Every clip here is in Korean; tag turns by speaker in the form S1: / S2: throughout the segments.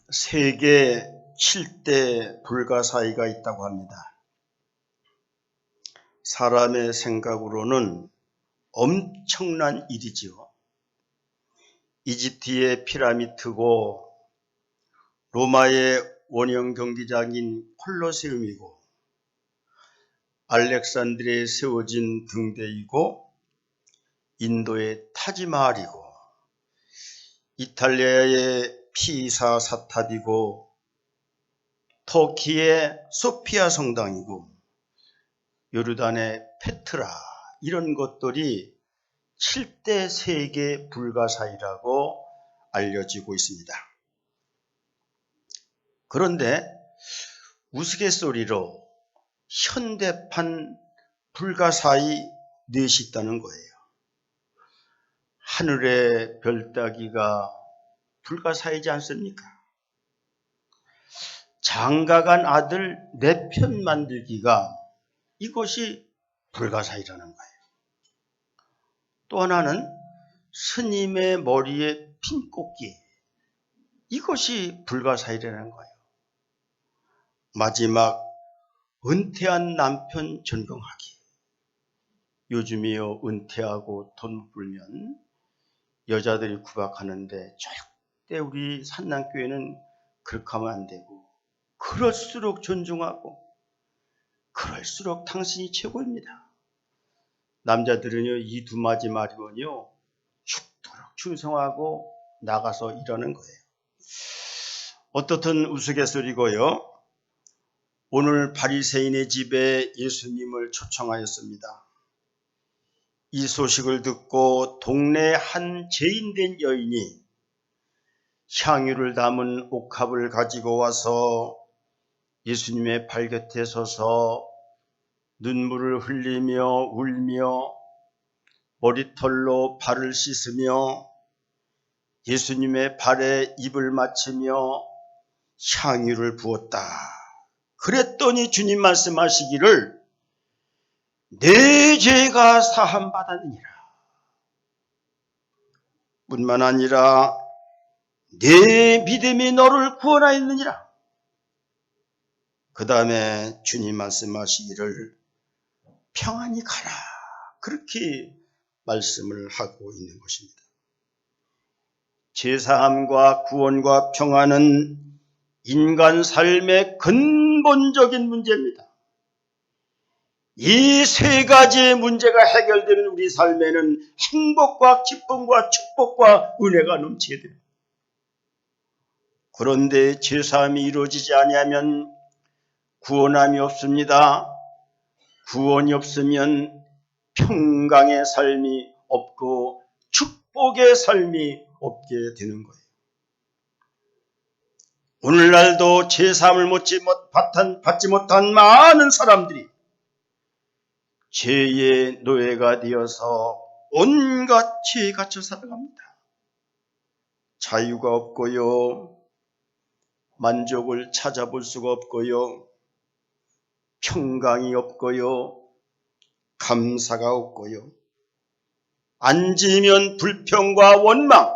S1: 세계 7대 불가사의가 있다고 합니다. 사람의 생각으로는 엄청난 일이지요. 이집트의 피라미드고 로마의 원형 경기장인 콜로세움이고 알렉산드리아에 세워진 등대이고 인도의 타지마할이고 이탈리아의 피사 사탑이고 터키의 소피아 성당이고 요르단의 페트라, 이런 것들이 7대 세계 불가사의라고 알려지고 있습니다. 그런데 우스갯소리로 현대판 불가사의 넷이 있다는 거예요. 하늘의 별 따기가 불가사의지 않습니까? 장가간 아들 내 편 만들기가, 이것이 불가사의라는 거예요. 또 하나는 스님의 머리에 핀 꽂기, 이것이 불가사의라는 거예요. 마지막 은퇴한 남편 존경하기. 요즘이요, 은퇴하고 돈 벌면 여자들이 구박하는데 절대 우리 산남교회는 그렇게 하면 안 되고, 그럴수록 존중하고 그럴수록 당신이 최고입니다. 남자들은요, 이 두 마디 말이면요 죽도록 충성하고 나가서 일하는 거예요. 어떻든 우스갯소리고요. 오늘 바리새인의 집에 예수님을 초청하였습니다. 이 소식을 듣고 동네 한 죄인된 여인이 향유를 담은 옥합을 가지고 와서 예수님의 발곁에 서서 눈물을 흘리며 울며 머리털로 발을 씻으며 예수님의 발에 입을 맞추며 향유를 부었다. 그랬더니 주님 말씀하시기를 내 죄가 사함받았느니라. 뿐만 아니라 내 믿음이 너를 구원하였느니라. 그 다음에 주님 말씀하시기를 평안히 가라. 그렇게 말씀을 하고 있는 것입니다. 제사함과 구원과 평안은 인간 삶의 근본적인 문제입니다. 이 세 가지의 문제가 해결되는 우리 삶에는 행복과 기쁨과 축복과 은혜가 넘치게 됩니다. 그런데 제사함이 이루어지지 아니하면 구원함이 없습니다. 구원이 없으면 평강의 삶이 없고 축복의 삶이 없게 되는 거예요. 오늘날도 제사함을 받지 못한 많은 사람들이 죄의 노예가 되어서 온갖 죄에 갇혀 살아갑니다. 자유가 없고요, 만족을 찾아볼 수가 없고요, 평강이 없고요, 감사가 없고요, 앉으면 불평과 원망,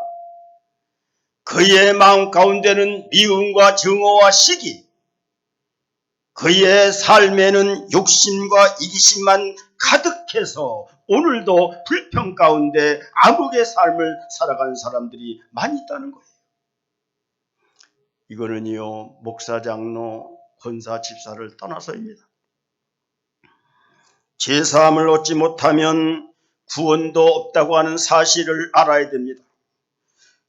S1: 그의 마음 가운데는 미움과 증오와 시기, 그의 삶에는 욕심과 이기심만 가득해서 오늘도 불평 가운데 암흑의 삶을 살아가는 사람들이 많이 있다는 거예요. 이거는요, 목사, 장로, 권사, 집사를 떠나서입니다. 제사함을 얻지 못하면 구원도 없다고 하는 사실을 알아야 됩니다.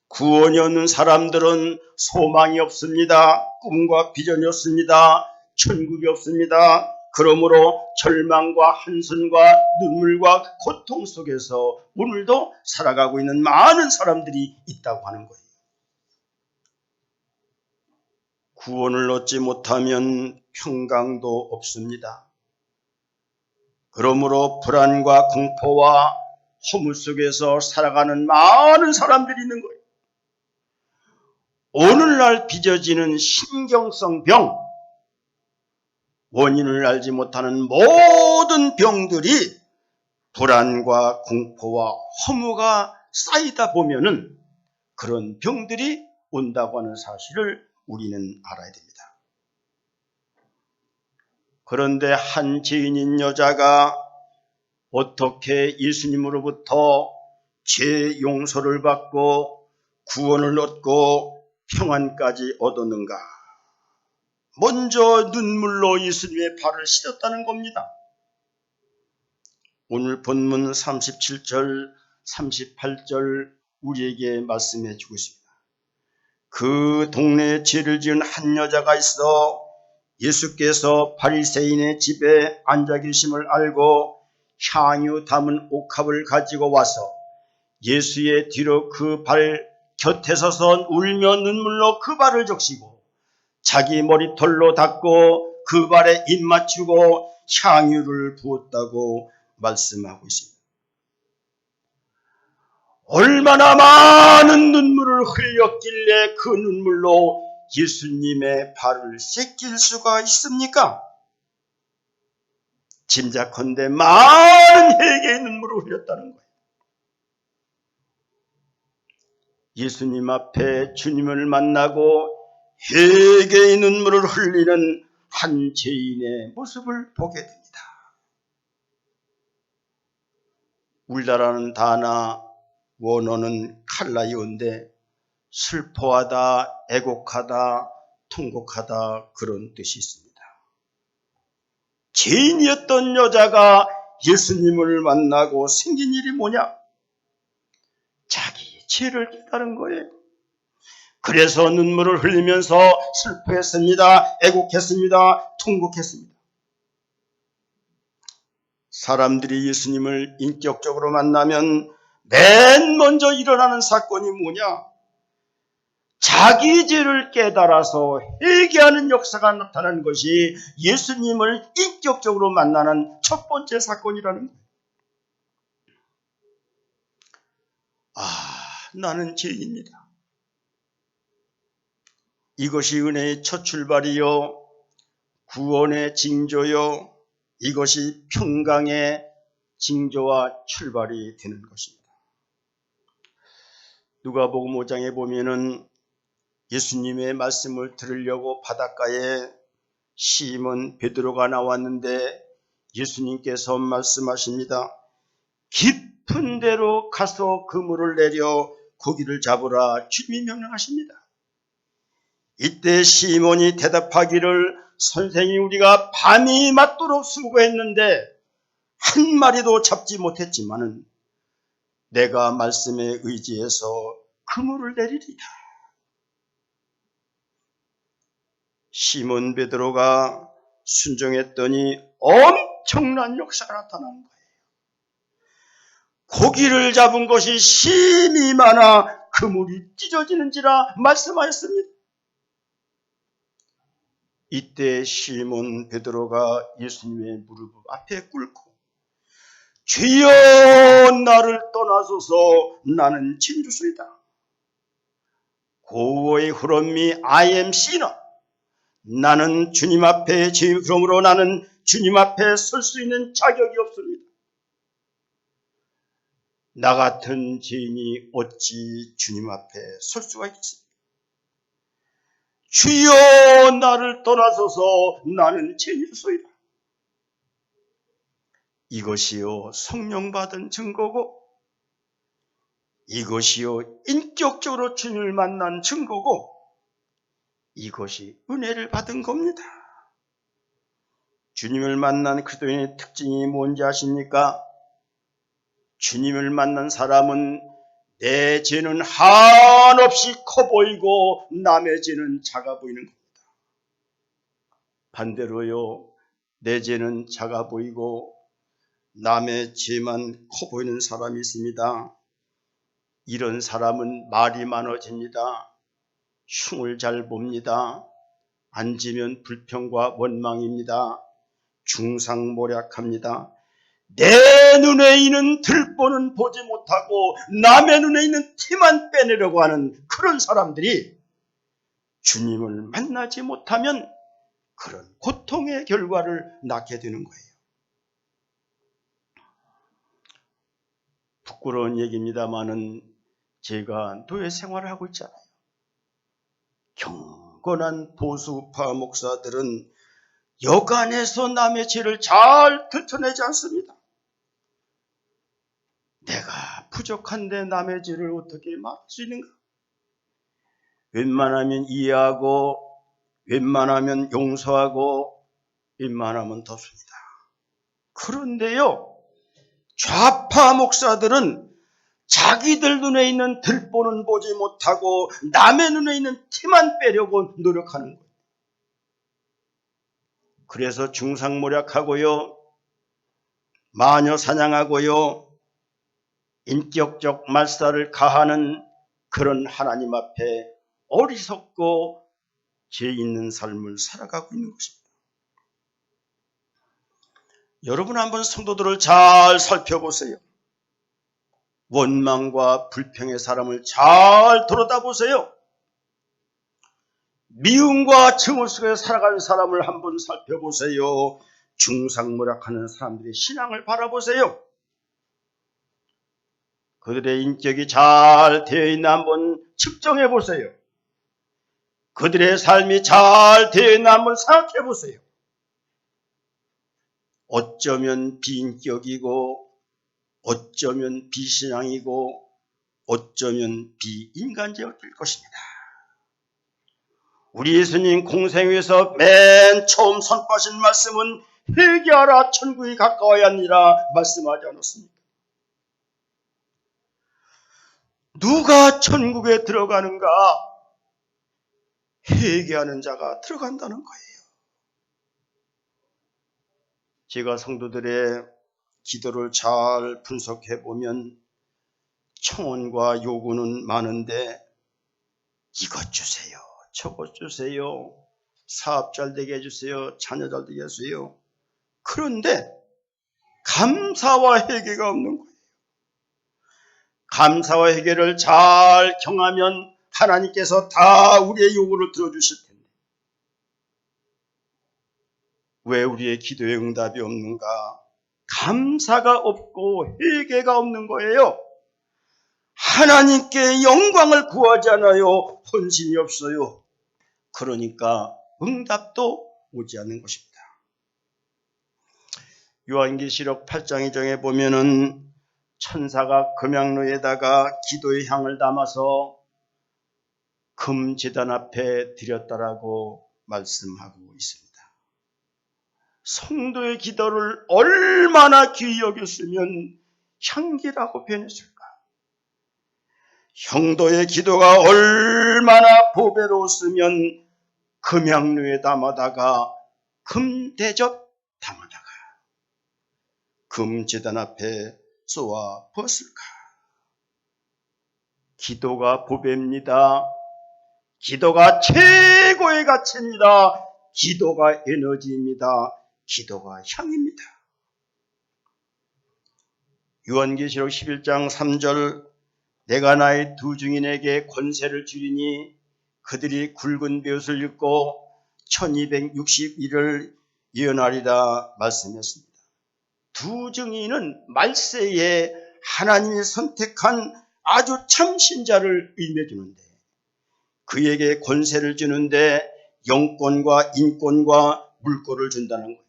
S1: 구원이 없는 사람들은 소망이 없습니다. 꿈과 비전이 없습니다. 천국이 없습니다. 그러므로 절망과 한숨과 눈물과 고통 속에서 오늘도 살아가고 있는 많은 사람들이 있다고 하는 거예요. 구원을 얻지 못하면 평강도 없습니다. 그러므로 불안과 공포와 허물 속에서 살아가는 많은 사람들이 있는 거예요. 오늘날 빚어지는 신경성 병, 원인을 알지 못하는 모든 병들이 불안과 공포와 허무가 쌓이다 보면은 그런 병들이 온다고 하는 사실을 우리는 알아야 됩니다. 그런데 한 죄인인 여자가 어떻게 예수님으로부터 죄 용서를 받고 구원을 얻고 평안까지 얻었는가? 먼저 눈물로 예수님의 발을 씻었다는 겁니다. 오늘 본문 37절, 38절 우리에게 말씀해 주고 있습니다. 그 동네에 죄를 지은 한 여자가 있어 예수께서 바리새인의 집에 앉아 계심을 알고 향유 담은 옥합을 가지고 와서 예수의 뒤로 그 발 곁에 서서 울며 눈물로 그 발을 적시고 자기 머리털로 닦고 그 발에 입 맞추고 향유를 부었다고 말씀하고 있습니다. 얼마나 많은 눈물을 흘렸길래 그 눈물로 예수님의 발을 씻길 수가 있습니까? 짐작컨대 많은 회개의 눈물을 흘렸다는 거예요. 예수님 앞에 주님을 만나고 회개의 눈물을 흘리는 한 죄인의 모습을 보게 됩니다. 울다라는 단어 원어는 칼라이온데 슬퍼하다, 애곡하다, 통곡하다 그런 뜻이 있습니다. 죄인이었던 여자가 예수님을 만나고 생긴 일이 뭐냐? 자기 죄를 깨달은 거예요. 그래서 눈물을 흘리면서 슬퍼했습니다. 애곡했습니다. 통곡했습니다. 사람들이 예수님을 인격적으로 만나면 맨 먼저 일어나는 사건이 뭐냐? 자기 죄를 깨달아서 회개하는 역사가 나타나는 것이 예수님을 인격적으로 만나는 첫 번째 사건이라는 거예요. 나는 죄인입니다. 이것이 은혜의 첫 출발이요, 구원의 징조요, 이것이 평강의 징조와 출발이 되는 것입니다. 누가복음 5장에 보면은 예수님의 말씀을 들으려고 바닷가에 시몬 베드로가 나왔는데 예수님께서 말씀하십니다. 깊은 데로 가서 그물을 내려 고기를 잡으라 주님이 명령하십니다. 이때 시몬이 대답하기를 선생님 우리가 밤이 맞도록 수고했는데 한 마리도 잡지 못했지만은 내가 말씀에 의지해서 그물을 내리리다. 시몬 베드로가 순종했더니 엄청난 역사가 나타난 거예요. 고기를 잡은 것이 심이 많아 그물이 찢어지는지라 말씀하였습니다. 이때 시몬 베드로가 예수님의 무릎 앞에 꿇고 주여 나를 떠나소서 나는 진주수이다. 고의 흐름이 I am sinner. 나는 주님 앞에 그러므로 나는 주님 앞에 설 수 있는 자격이 없습니다. 나 같은 죄인이 어찌 주님 앞에 설 수가 있겠습니까? 주여 나를 떠나소서 나는 죄인이소이다. 이것이요 성령 받은 증거고 이것이요 인격적으로 주님을 만난 증거고 이것이 은혜를 받은 겁니다. 주님을 만난 그리스도인의 특징이 뭔지 아십니까? 주님을 만난 사람은 내 죄는 한없이 커 보이고 남의 죄는 작아 보이는 겁니다. 반대로요, 내 죄는 작아 보이고 남의 죄만 커 보이는 사람이 있습니다. 이런 사람은 말이 많아집니다. 흉을 잘 봅니다. 앉으면 불평과 원망입니다. 중상모략합니다. 내 눈에 있는 들보는 보지 못하고 남의 눈에 있는 티만 빼내려고 하는 그런 사람들이 주님을 만나지 못하면 그런 고통의 결과를 낳게 되는 거예요. 부끄러운 얘기입니다마는 제가 노예 생활을 하고 있잖아요. 굳건한 보수파 목사들은 여간에서 남의 죄를 잘 들춰내지 않습니다. 내가 부족한데 남의 죄를 어떻게 막을 수 있는가? 웬만하면 이해하고, 웬만하면 용서하고, 웬만하면 덮습니다. 그런데요, 좌파 목사들은 자기들 눈에 있는 들보는 보지 못하고 남의 눈에 있는 티만 빼려고 노력하는 거예요. 그래서 중상모략하고요, 마녀 사냥하고요, 인격적 말살을 가하는 그런 하나님 앞에 어리석고 죄 있는 삶을 살아가고 있는 것입니다. 여러분 한번 성도들을 잘 살펴보세요. 원망과 불평의 사람을 잘 들여다보세요. 미움과 증오 속에 살아가는 사람을 한번 살펴보세요. 중상모략하는 사람들의 신앙을 바라보세요. 그들의 인격이 잘 되어 있나 한번 측정해 보세요. 그들의 삶이 잘 되어 있나 한번 생각해 보세요. 어쩌면 비인격이고, 어쩌면 비신앙이고, 어쩌면 비인간적일 것입니다. 우리 예수님 공생에서 맨 처음 선포하신 말씀은 회개하라 천국이 가까워야 하니라 말씀하지 않았습니까? 누가 천국에 들어가는가? 회개하는 자가 들어간다는 거예요. 제가 성도들의 기도를 잘 분석해 보면 청원과 요구는 많은데 이것 주세요, 저것 주세요, 사업 잘 되게 해주세요, 자녀 잘 되게 해주세요. 그런데 감사와 회개가 없는 거예요. 감사와 회개를 잘 경하면 하나님께서 다 우리의 요구를 들어주실 텐데 왜 우리의 기도에 응답이 없는가? 감사가 없고 회개가 없는 거예요. 하나님께 영광을 구하지 않아요. 헌신이 없어요. 그러니까 응답도 오지 않는 것입니다. 요한계시록 8장 2장에 보면은 천사가 금양로에다가 기도의 향을 담아서 금제단 앞에 드렸다라고 말씀하고 있습니다. 성도의 기도를 얼마나 귀히 여겼으면 향기라고 표현했을까? 형도의 기도가 얼마나 보배로웠으면 금향루에 담아다가 금대접 담아다가 금제단 앞에 쏘아 부었을까? 기도가 보배입니다. 기도가 최고의 가치입니다. 기도가 에너지입니다. 기도가 향입니다. 요한계시록 11장 3절 내가 나의 두 증인에게 권세를 주리니 그들이 굵은 벼슬 입고 1260일을 예언하리라 말씀했습니다. 두 증인은 말세에 하나님이 선택한 아주 참 신자를 의미해 주는데 그에게 권세를 주는데 영권과 인권과 물권을 준다는 거예요.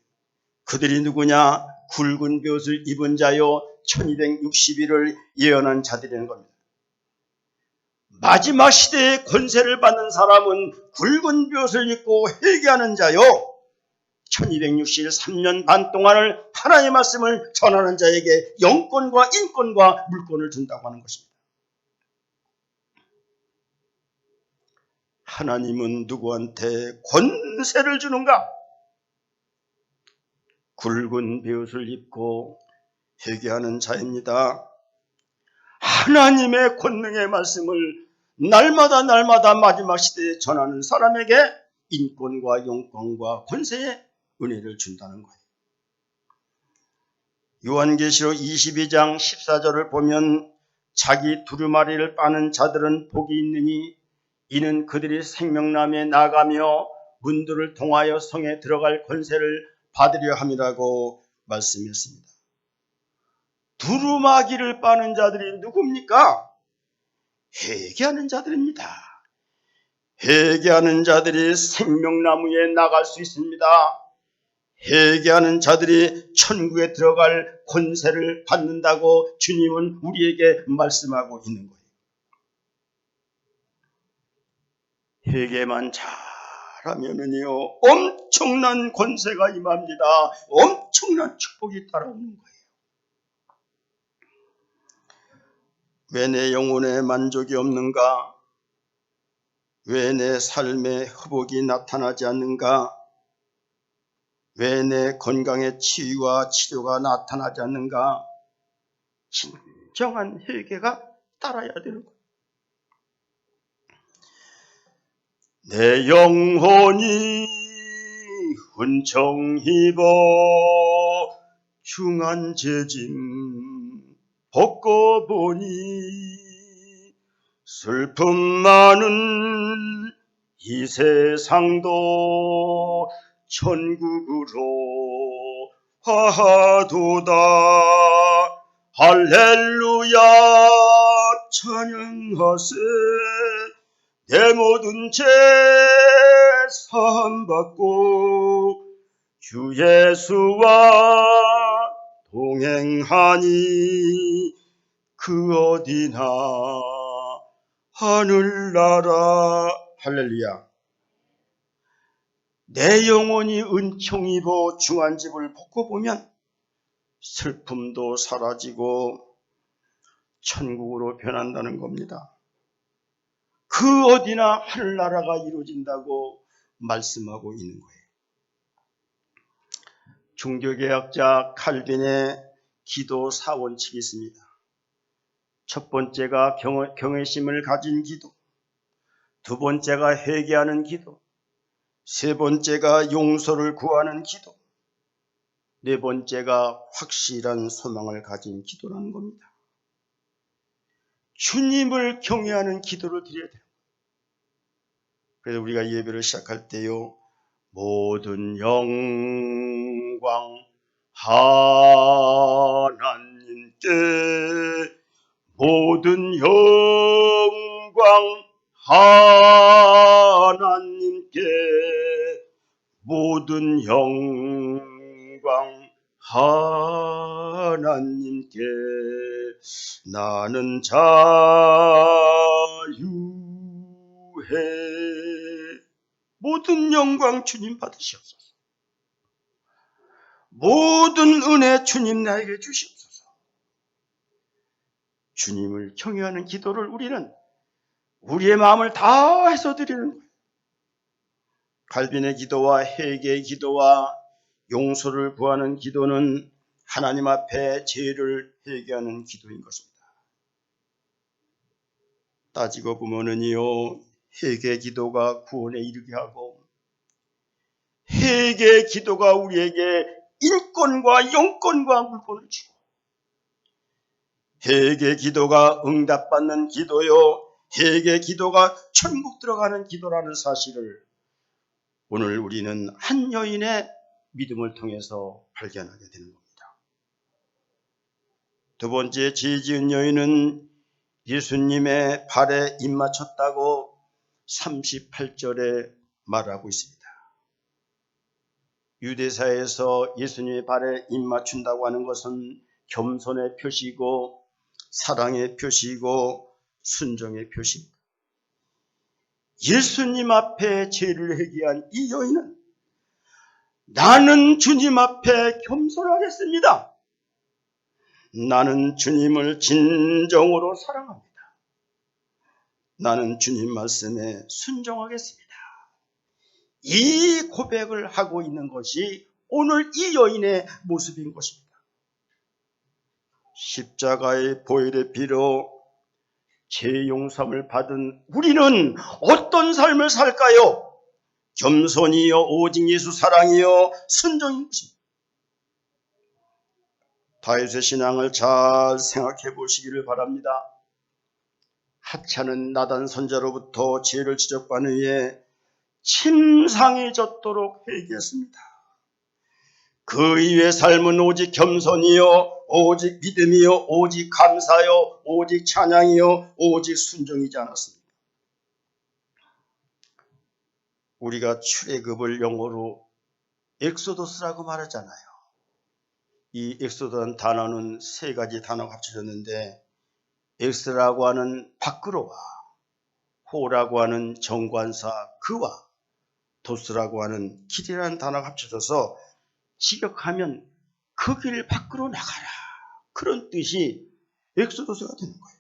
S1: 그들이 누구냐? 굵은 벼슬 입은 자요 1260일을 예언한 자들이라는 겁니다. 마지막 시대에 권세를 받는 사람은 굵은 벼슬을 입고 회개하는 자요 1263년 반 동안을 하나님의 말씀을 전하는 자에게 영권과 인권과 물권을 준다고 하는 것입니다. 하나님은 누구한테 권세를 주는가? 굵은 벼슬을 입고 회개하는 자입니다. 하나님의 권능의 말씀을 날마다 마지막 시대에 전하는 사람에게 인권과 영권과 권세의 은혜를 준다는 거예요. 요한계시록 22장 14절을 보면 자기 두루마리를 빠는 자들은 복이 있느니 이는 그들이 생명나무에 나가며 문들을 통하여 성에 들어갈 권세를 받으려 함이라고 말씀했습니다. 두루마기를 빠는 자들이 누굽니까? 회개하는 자들입니다. 회개하는 자들이 생명나무에 나갈 수 있습니다. 회개하는 자들이 천국에 들어갈 권세를 받는다고 주님은 우리에게 말씀하고 있는 거예요. 회개만 잘하면은요, 엄청난 권세가 임합니다. 엄청난 축복이 따라오는 거예요. 왜 내 영혼에 만족이 없는가? 왜 내 삶에 회복이 나타나지 않는가? 왜 내 건강에 치유와 치료가 나타나지 않는가? 진정한 회개가 따라야 되는 거예요. 내 영혼이 은총 입어 중한 죄짐 벗고 보니 슬픔 많은 이 세상도 천국으로 화하도다. 할렐루야 찬양하세. 내 모든 죄 사함받고 주 예수와 동행하니 그 어디나 하늘나라. 할렐루야. 내 영혼이 은총 입어 중한 집을 벗고 보면 슬픔도 사라지고 천국으로 변한다는 겁니다. 그 어디나 하늘나라가 이루어진다고 말씀하고 있는 거예요. 종교개혁자 칼빈의 기도 4원칙이 있습니다. 첫 번째가 경외심을 가진 기도, 두 번째가 회개하는 기도, 세 번째가 용서를 구하는 기도, 네 번째가 확실한 소망을 가진 기도라는 겁니다. 주님을 경외하는 기도를 드려야 돼요. 그래서 우리가 예배를 시작할 때요, 모든 영광 하나님께, 모든 영광 하나님께, 모든 영광 하나님께, 나는 자유해. 모든 영광 주님 받으시옵소서. 모든 은혜 주님 나에게 주시옵소서. 주님을 경외하는 기도를 우리는 우리의 마음을 다해서 드리는 거예요. 칼빈의 기도와 회개의 기도와 용서를 구하는 기도는 하나님 앞에 죄를 회개하는 기도인 것입니다. 따지고 보면은요, 회개 기도가 구원에 이르게 하고, 회개 기도가 우리에게 인권과 영권과 물권을 주고, 회개 기도가 응답받는 기도요, 회개 기도가 천국 들어가는 기도라는 사실을 오늘 우리는 한 여인의 믿음을 통해서 발견하게 되는 겁니다. 두 번째, 죄 지은 여인은 예수님의 발에 입맞췄다고 38절에 말하고 있습니다. 유대사에서 예수님의 발에 입맞춘다고 하는 것은 겸손의 표시이고 사랑의 표시이고 순종의 표시입니다. 예수님 앞에 죄를 회개한 이 여인은 나는 주님 앞에 겸손하겠습니다. 나는 주님을 진정으로 사랑합니다. 나는 주님 말씀에 순종하겠습니다. 이 고백을 하고 있는 것이 오늘 이 여인의 모습인 것입니다. 십자가의 보혈의 피로 죄 용서를 받은 우리는 어떤 삶을 살까요? 겸손이요, 오직 예수 사랑이요, 순종인 것입니다. 다윗의 신앙을 잘 생각해 보시기를 바랍니다. 하찮은 나단 선자로부터 죄를 지적받은 후에 침상해졌도록 회개했습니다. 그 이후의 삶은 오직 겸손이요, 오직 믿음이요, 오직 감사요, 오직 찬양이요, 오직 순종이지 않았습니다. 우리가 출애굽을 영어로 엑소더스라고 말하잖아요. 이 엑소더라는 단어는 세 가지 단어가 합쳐졌는데, 엑스라고 하는 밖으로와, 호라고 하는 정관사 그와, 도스라고 하는 길이라는 단어가 합쳐져서 직역하면 그 길 밖으로 나가라, 그런 뜻이 엑소더스가 되는 거예요.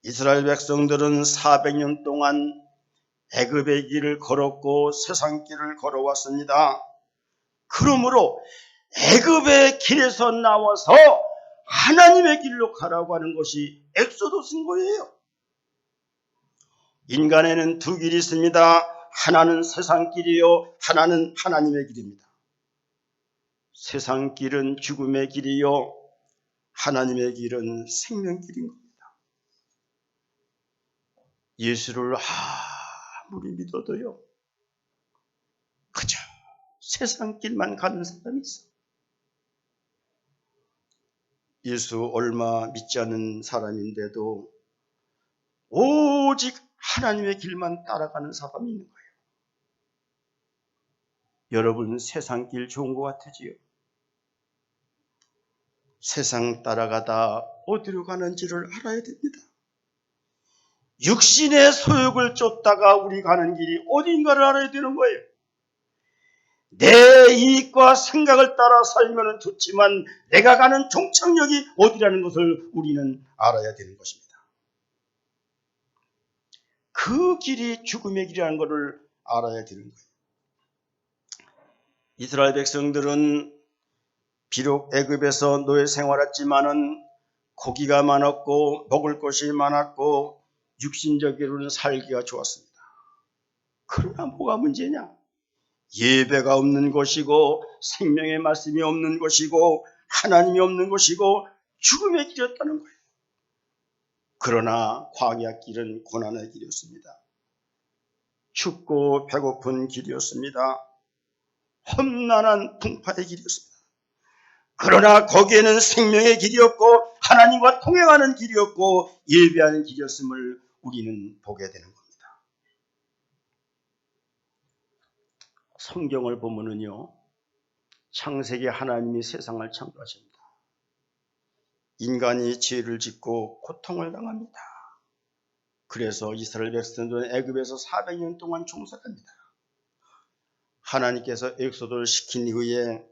S1: 이스라엘 백성들은 400년 동안 애굽의 길을 걸었고 세상 길을 걸어왔습니다. 그러므로 애굽의 길에서 나와서 하나님의 길로 가라고 하는 것이 엑소더스인 거예요. 인간에는 두 길이 있습니다. 하나는 세상 길이요, 하나는 하나님의 길입니다. 세상 길은 죽음의 길이요, 하나님의 길은 생명 길인 겁니다. 예수를 아무리 믿어도요, 그저 세상 길만 가는 사람이 있어. 예수 얼마 믿지 않는 사람인데도 오직 하나님의 길만 따라가는 사람이 있는 거예요. 여러분, 세상 길 좋은 것 같으지요? 세상 따라가다 어디로 가는지를 알아야 됩니다. 육신의 소욕을 쫓다가 우리 가는 길이 어딘가를 알아야 되는 거예요. 내 이익과 생각을 따라 살면 좋지만 내가 가는 종착역이 어디라는 것을 우리는 알아야 되는 것입니다. 그 길이 죽음의 길이라는 것을 알아야 되는 거예요. 이스라엘 백성들은 비록 애굽에서 노예 생활했지만은 고기가 많았고 먹을 것이 많았고 육신적으로는 살기가 좋았습니다. 그러나 뭐가 문제냐? 예배가 없는 것이고 생명의 말씀이 없는 것이고 하나님이 없는 것이고 죽음의 길이었다는 거예요. 그러나 광야 길은 고난의 길이었습니다. 춥고 배고픈 길이었습니다. 험난한 풍파의 길이었습니다. 그러나 거기에는 생명의 길이었고 하나님과 통행하는 길이었고 예배하는 길이었음을 우리는 보게 되는 겁니다. 성경을 보면은요, 창세기 하나님이 세상을 창조하십니다. 인간이 죄를 짓고 고통을 당합니다. 그래서 이스라엘 백성들은 애굽에서 400년 동안 종살합니다. 하나님께서 엑소도를 시킨 이후에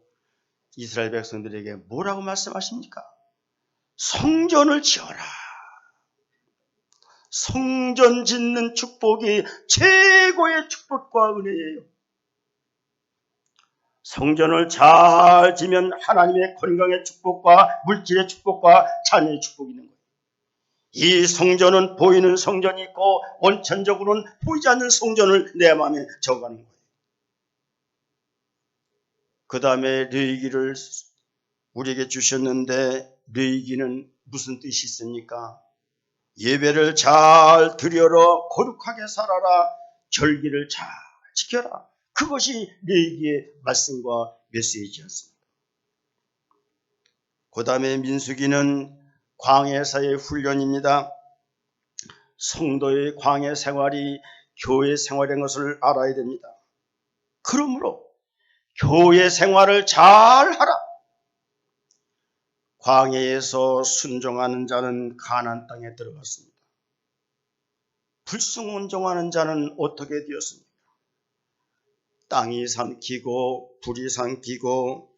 S1: 이스라엘 백성들에게 뭐라고 말씀하십니까? 성전을 지어라. 성전 짓는 축복이 최고의 축복과 은혜예요. 성전을 잘 지면 하나님의 건강의 축복과 물질의 축복과 자녀의 축복이 있는 거예요. 이 성전은 보이는 성전이 있고 원천적으로는 보이지 않는 성전을 내 마음에 적어가는 거예요. 그 다음에 레위기를 우리에게 주셨는데 레위기는 무슨 뜻이 있습니까? 예배를 잘 드려라, 거룩하게 살아라, 절기를 잘 지켜라. 그것이 레위기의 말씀과 메시지였습니다. 그 다음에 민수기는 광야에서의 훈련입니다. 성도의 광야 생활이 교회 생활인 것을 알아야 됩니다. 그러므로 교회 생활을 잘 하라. 광야에서 순종하는 자는 가나안 땅에 들어갔습니다. 불순종하는 자는 어떻게 되었습니까? 땅이 삼키고 불이 삼키고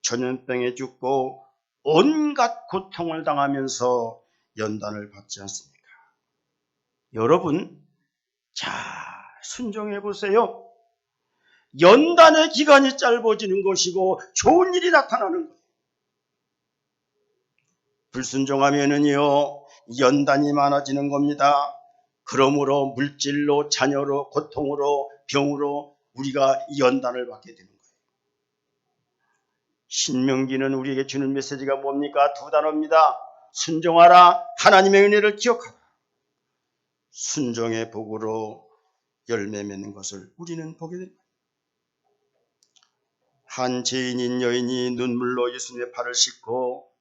S1: 전염병에 죽고 온갖 고통을 당하면서 연단을 받지 않습니까? 여러분, 잘 순종해 보세요. 연단의 기간이 짧아지는 것이고 좋은 일이 나타나는 거예요. 불순종하면은요, 연단이 많아지는 겁니다. 그러므로 물질로, 자녀로, 고통으로, 병으로 우리가 연단을 받게 되는 거예요. 신명기는 우리에게 주는 메시지가 뭡니까? 두 단어입니다. 순종하라, 하나님의 은혜를 기억하라. 순종의 복으로 열매 맺는 것을 우리는 보게 됩니다. 한 죄인인 여인이 눈물로 예수님의 발을 씻고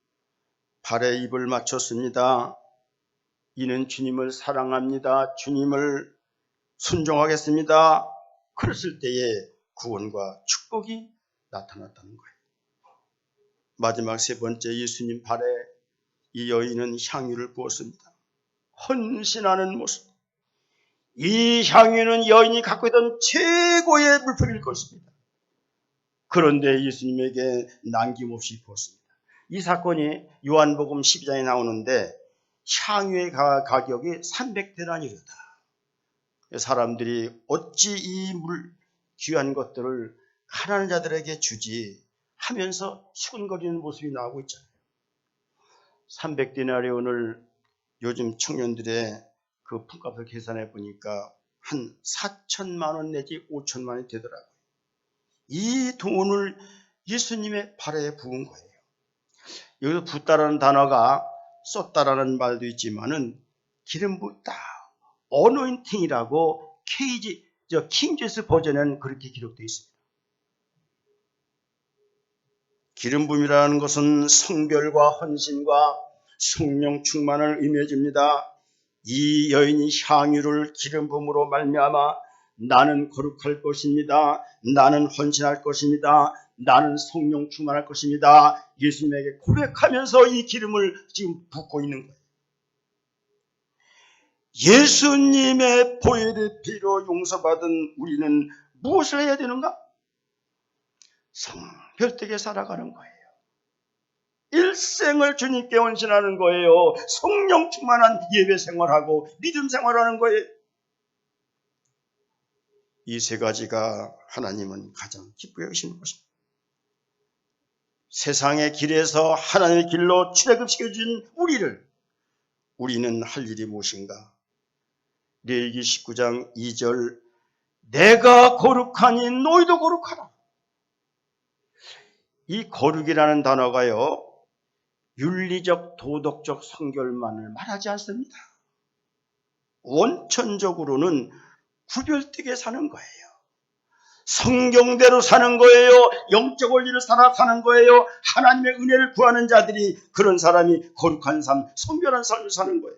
S1: 발에 입을 맞췄습니다. 이는 주님을 사랑합니다. 주님을 순종하겠습니다. 그랬을 때에 구원과 축복이 나타났다는 거예요. 마지막 세 번째, 예수님 발에 이 여인은 향유를 부었습니다. 헌신하는 모습. 이 향유는 여인이 갖고 있던 최고의 물품일 것입니다. 그런데 예수님에게 남김없이 부었습니다. 이 사건이 요한복음 12장에 나오는데 향유의 가격이 300데나리로다. 사람들이 어찌 이 귀한 것들을 가난한 자들에게 주지 하면서 수군거리는 모습이 나오고 있잖아요. 300데나리온을 요즘 청년들의 그 품값을 계산해 보니까 한 4천만 원 내지 5천만 원이 되더라고요. 이 돈을 예수님의 발에 부은 거예요. 여기서 붓다라는 단어가 쏟다라는 말도 있지만은 기름 붓다, 어노인팅이라고 킹제스 버전에는 그렇게 기록되어 있습니다. 기름 부음이라는 것은 성결과 헌신과 성령 충만을 의미해 줍니다. 이 여인이 향유를 기름 부음으로 말미암아 나는 거룩할 것입니다. 나는 헌신할 것입니다. 나는 성령 충만할 것입니다. 예수님에게 고백하면서 이 기름을 지금 붓고 있는 거예요. 예수님의 보혈의 피로 용서받은 우리는 무엇을 해야 되는가? 성결되게 살아가는 거예요. 일생을 주님께 헌신하는 거예요. 성령 충만한 예배 생활하고 믿음 생활하는 거예요. 이 세 가지가 하나님은 가장 기쁘게 여기시는 것입니다. 세상의 길에서 하나님의 길로 출애굽시켜준 우리는 할 일이 무엇인가? 레위기 19장 2절 내가 거룩하니 너희도 거룩하라. 이 거룩이라는 단어가요, 윤리적 도덕적 성결만을 말하지 않습니다. 원천적으로는 구별되게 사는 거예요. 성경대로 사는 거예요. 영적 원리를 사는 거예요. 하나님의 은혜를 구하는 자들이, 그런 사람이 거룩한 삶, 성결한 삶을 사는 거예요.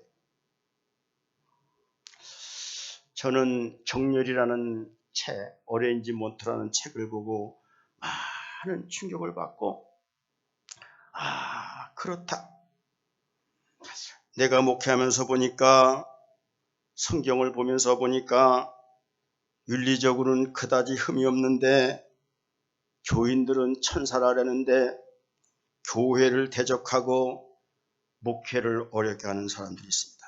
S1: 저는 정렬이라는 책, 어레인지 몬트라는 책을 보고 많은 충격을 받고, 그렇다. 내가 목회하면서 보니까, 성경을 보면서 보니까 윤리적으로는 그다지 흠이 없는데 교인들은 천사라는데 교회를 대적하고 목회를 어렵게 하는 사람들이 있습니다.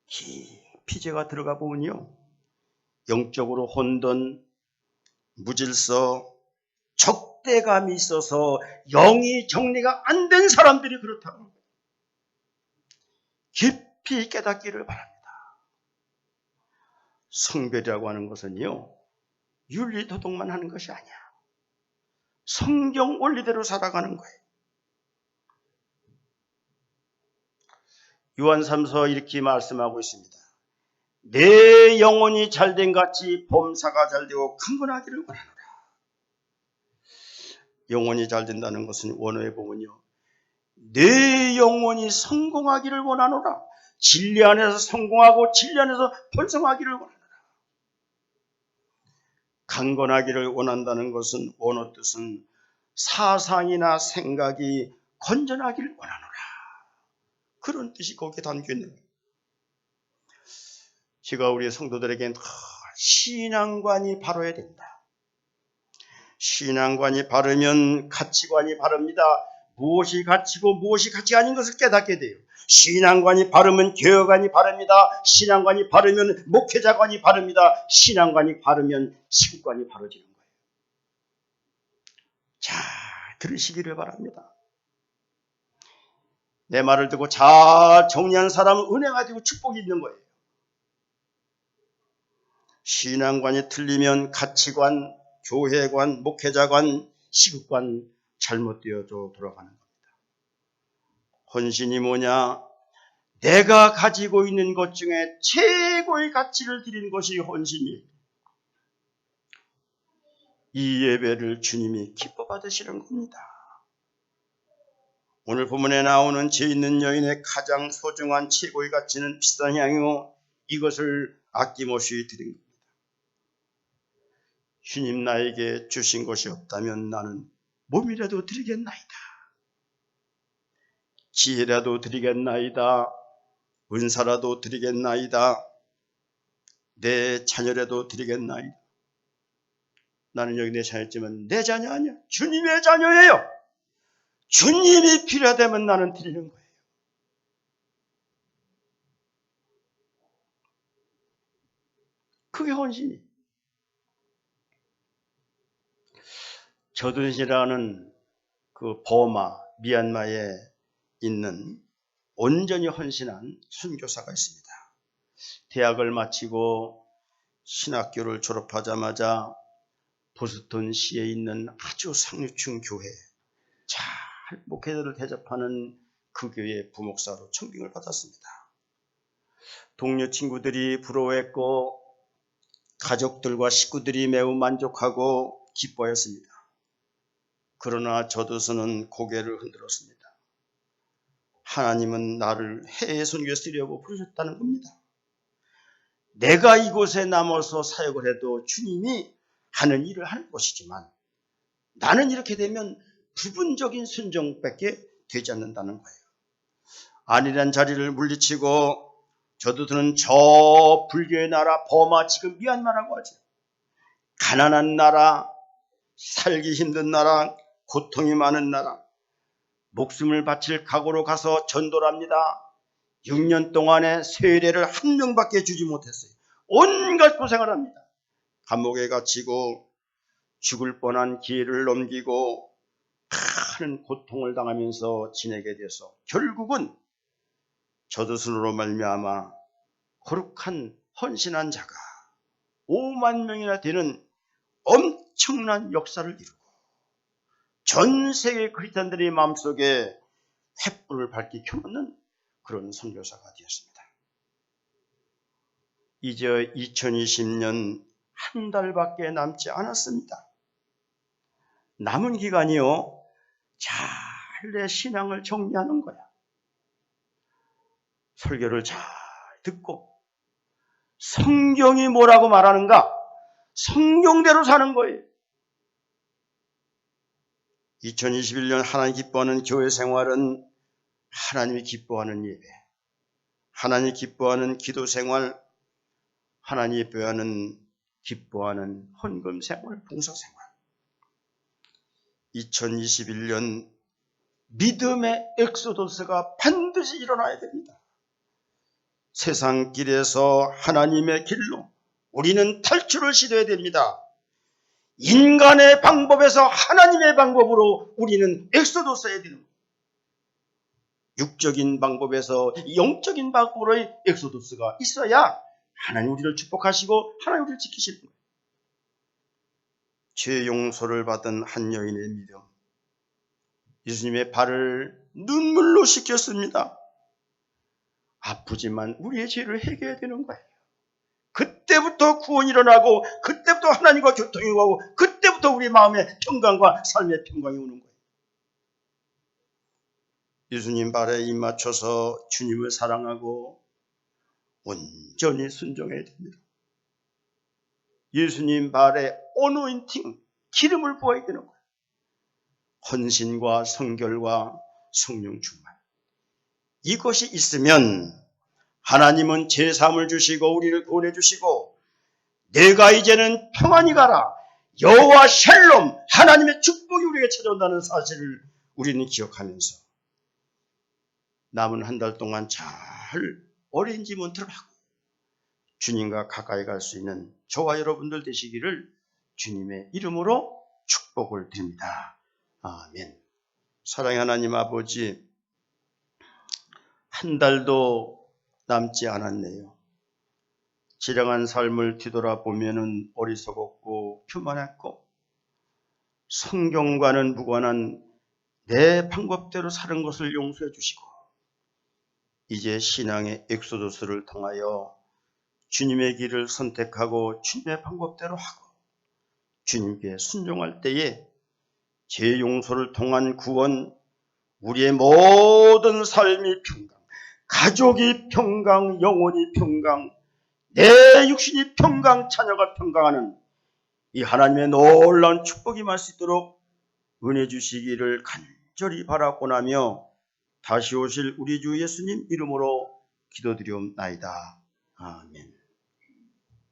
S1: 깊이 제가 들어가 보면요, 영적으로 혼돈, 무질서, 적대감이 있어서 영이 정리가 안 된 사람들이 그렇다는 거예요. 깊이 깨닫기를 바랍니다. 성별이라고 하는 것은요, 윤리도덕만 하는 것이 아니야. 성경 원리대로 살아가는 거예요. 요한 3서 이렇게 말씀하고 있습니다. 내 영혼이 잘된 같이 범사가 잘되고 강건하기를 원하노라. 영혼이 잘된다는 것은 원어에 보면요, 내 영혼이 성공하기를 원하노라. 진리 안에서 성공하고 진리 안에서 번성하기를 원하노라. 강건하기를 원한다는 것은, 원어 뜻은 사상이나 생각이 건전하기를 원하노라. 그런 뜻이 거기에 담겨 있는 거예요. 제가 우리 성도들에게 신앙관이 바로야 된다. 신앙관이 바르면 가치관이 바릅니다. 무엇이 가치고 무엇이 가치 아닌 것을 깨닫게 돼요. 신앙관이 바르면 교회관이 바릅니다. 신앙관이 바르면 목회자관이 바릅니다. 신앙관이 바르면 식구관이 바로지는 거예요. 자, 들으시기를 바랍니다. 내 말을 듣고 잘 정리하는 사람은 은혜가 되고 축복이 있는 거예요. 신앙관이 틀리면 가치관, 교회관, 목회자관, 시국관 잘못되어져 돌아가는 겁니다. 헌신이 뭐냐? 내가 가지고 있는 것 중에 최고의 가치를 드리는 것이 헌신이에요. 이 예배를 주님이 기뻐 받으시는 겁니다. 오늘 본문에 나오는 죄 있는 여인의 가장 소중한 최고의 가치는 비싼 향이요, 이것을 아낌없이 드린 겁니다. 주님 나에게 주신 것이 없다면 나는 몸이라도 드리겠나이다. 지혜라도 드리겠나이다. 은사라도 드리겠나이다. 내 자녀라도 드리겠나이다. 나는 여기 내 자녀지만 내 자녀 아니야. 주님의 자녀예요. 주님이 필요하다면 나는 드리는 거예요. 그게 헌신이. 저든이라는 그 버마, 미얀마에 있는 온전히 헌신한 선교사가 있습니다. 대학을 마치고 신학교를 졸업하자마자 보스턴시에 있는 아주 상류층 교회, 잘 목회자를 대접하는 그 교회의 부목사로 청빙을 받았습니다. 동료 친구들이 부러워했고 가족들과 식구들이 매우 만족하고 기뻐했습니다. 그러나 저도서는 고개를 흔들었습니다. 하나님은 나를 해외 선교에 쓰려고 부르셨다는 겁니다. 내가 이곳에 남아서 사역을 해도 주님이 하는 일을 하는 것이지만 나는 이렇게 되면 부분적인 순종밖에 되지 않는다는 거예요. 아니란 자리를 물리치고 저도서는 저 불교의 나라 버마, 지금 미얀마라고 하죠. 가난한 나라, 살기 힘든 나라, 고통이 많은 나라, 목숨을 바칠 각오로 가서 전도를 합니다. 6년 동안에 세례를 한 명밖에 주지 못했어요. 온갖 고생을 합니다. 감옥에 갇히고 죽을 뻔한 기회를 넘기고 큰 고통을 당하면서 지내게 돼서 결국은 저도순으로 말미암아 거룩한 헌신한 자가 5만 명이나 되는 엄청난 역사를 이루고 전 세계 크리스찬들의 마음속에 횃불을 밝히 켜놓는 그런 선교사가 되었습니다. 이제 2020년 한 달밖에 남지 않았습니다. 남은 기간이요, 잘 내 신앙을 정리하는 거야. 설교를 잘 듣고 성경이 뭐라고 말하는가? 성경대로 사는 거예요. 2021년 하나님 기뻐하는 교회 생활은 하나님이 기뻐하는 예배, 하나님이 기뻐하는 기도 생활, 하나님이 기뻐하는 헌금 생활, 봉사 생활. 2021년 믿음의 엑소더스가 반드시 일어나야 됩니다. 세상 길에서 하나님의 길로 우리는 탈출을 시도해야 됩니다. 인간의 방법에서 하나님의 방법으로 우리는 엑소더스해야 되는 거예요. 육적인 방법에서 영적인 방법으로의 엑소더스가 있어야 하나님 우리를 축복하시고 하나님 우리를 지키실 거예요. 죄 용서를 받은 한 여인의 믿음, 예수님의 발을 눈물로 씻겼습니다. 아프지만 우리의 죄를 해결해야 되는 거예요. 그때부터 구원이 일어나고 그때부터 하나님과 교통이 오고 그때부터 우리 마음의 평강과 삶의 평강이 오는 거예요. 예수님 발에 입 맞춰서 주님을 사랑하고 온전히 순종해야 됩니다. 예수님 발에 어노인팅, 기름을 부어야 되는 거예요. 헌신과 성결과 성령 충만. 이것이 있으면 하나님은 제사함을 주시고 우리를 구원해 주시고 내가 이제는 평안히 가라, 여호와 샬롬, 하나님의 축복이 우리에게 찾아온다는 사실을 우리는 기억하면서 남은 한 달 동안 잘 어레인지먼트를 하고 주님과 가까이 갈 수 있는 저와 여러분들 되시기를 주님의 이름으로 축복을 드립니다. 아멘. 사랑의 하나님 아버지, 한 달도 남지 않았네요. 지령한 삶을 뒤돌아보면 어리석었고 교만했고 성경과는 무관한 내 방법대로 사는 것을 용서해 주시고 이제 신앙의 엑소더스를 통하여 주님의 길을 선택하고 주님의 방법대로 하고 주님께 순종할 때에 죄 용서를 통한 구원, 우리의 모든 삶이 평강, 가족이 평강, 영혼이 평강, 내 육신이 평강, 자녀가 평강하는 이 하나님의 놀라운 축복이 임할 수 있도록 은혜 주시기를 간절히 바라고나며 다시 오실 우리 주 예수님 이름으로 기도드리옵나이다. 아멘.